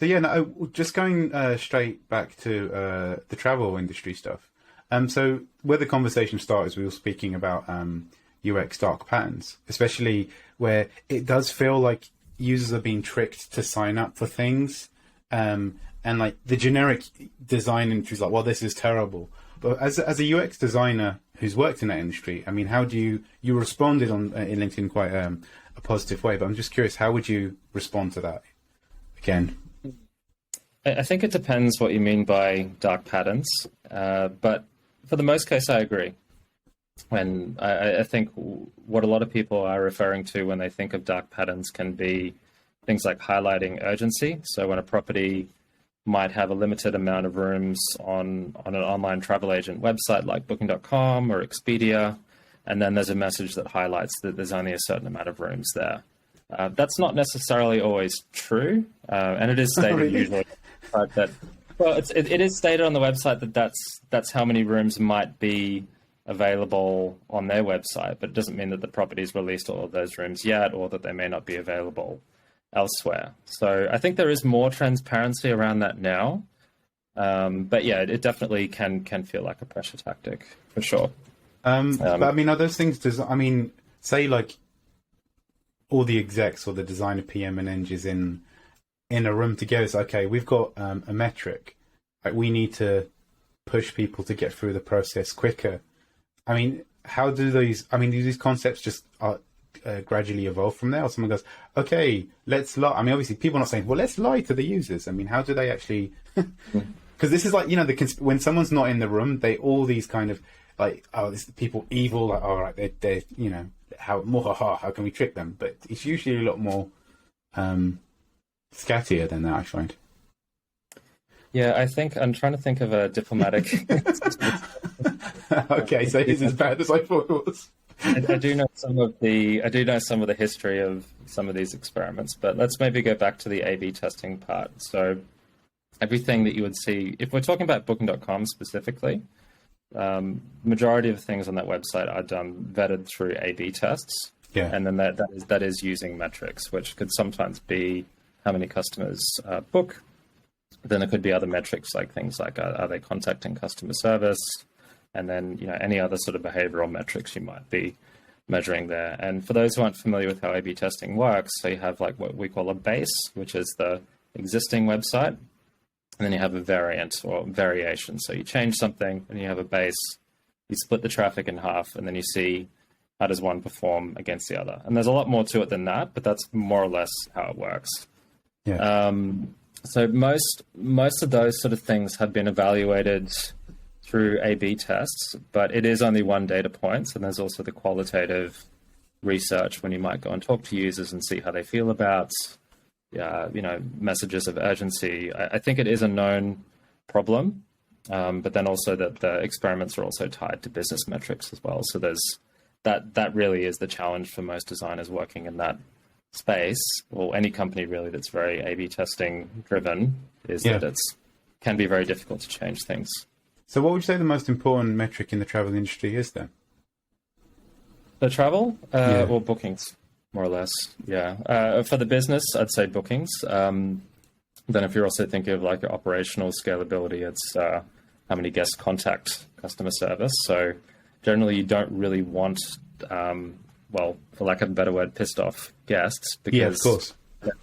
So yeah, no, just going straight back to the travel industry stuff. So where the conversation started, we were speaking about UX dark patterns, especially where it does feel like users are being tricked to sign up for things, and like the generic design industry is like, well, this is terrible. But as a UX designer who's worked in that industry, I mean, how do you responded on in LinkedIn quite a positive way? But I'm just curious, how would you respond to that again? I think it depends what you mean by dark patterns, but for the most case, I agree. When I think what a lot of people are referring to when they think of dark patterns can be things like highlighting urgency. So when a property might have a limited amount of rooms on an online travel agent website like Booking.com or Expedia, and then there's a message that highlights that there's only a certain amount of rooms there. That's not necessarily always true, and it is stated Really? usually that. Well, it is stated on the website that that's how many rooms might be available on their website, but it doesn't mean that the property's released all of those rooms yet, or that they may not be available elsewhere. So I think there is more transparency around that now, but yeah, it definitely can feel like a pressure tactic for sure. But I mean, are those things? I mean, say like all the execs or the designer, PM, and engineers in a room together. It's okay. We've got a metric. Like we need to push people to get through the process quicker. I mean, how do these? I mean, do these concepts just gradually evolve from there, or someone goes, okay, let's lie. I mean, obviously, people are not saying, well, let's lie to the users. I mean, how do they actually? Because this is like, you know, when someone's not in the room, they all these kind of like, oh, this people evil. Like, all right, they're you know, how can we trick them? But it's usually a lot more scattier than that, I find. Yeah, I think I'm trying to think of a diplomatic. Okay, so it's as bad as I thought it was. I do know some of the history of some of these experiments, but let's maybe go back to the A/B testing part. So everything that you would see, if we're talking about Booking.com specifically, majority of things on that website are done vetted through A/B tests, Yeah. and then that is using metrics, which could sometimes be how many customers book. Then there could be other metrics like things like are they contacting customer service, and then any other sort of behavioral metrics you might be measuring there. And for those who aren't familiar with how A/B testing works, so you have like what we call a base, which is the existing website, and then you have a variant or variation. So you change something, and you have a base. You split the traffic in half, and then you see how does one perform against the other. And there's a lot more to it than that, but that's more or less how it works. Yeah. So most of those sort of things have been evaluated through A/B tests, but it is only one data point. And there's also the qualitative research when you might go and talk to users and see how they feel about, messages of urgency. I think it is a known problem, but then also that the experiments are also tied to business metrics as well. So there's that really is the challenge for most designers working in that space, or any company really that's very A/B testing driven, is that it can be very difficult to change things. So what would you say the most important metric in the travel industry is then? The travel or bookings, more or less. Yeah. For the business, I'd say bookings. Then if you're also thinking of like operational scalability, it's how many guests contact customer service. So generally you don't really want for lack of a better word, pissed off guests, because of course.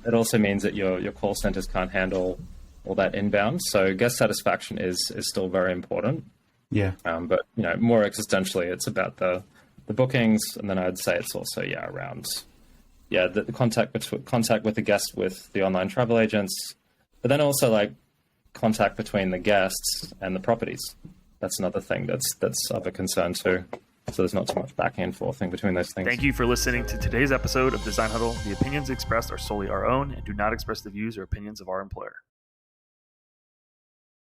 It also means that your call centers can't handle all that inbound. So guest satisfaction is still very important. Yeah. But more existentially, it's about the bookings, and then I'd say it's also around the contact with the guest with the online travel agents, but then also like contact between the guests and the properties. That's another thing that's of a concern too. So there's not too much back and forthing between those things. Thank you for listening to today's episode of Design Huddle. The opinions expressed are solely our own and do not express the views or opinions of our employer.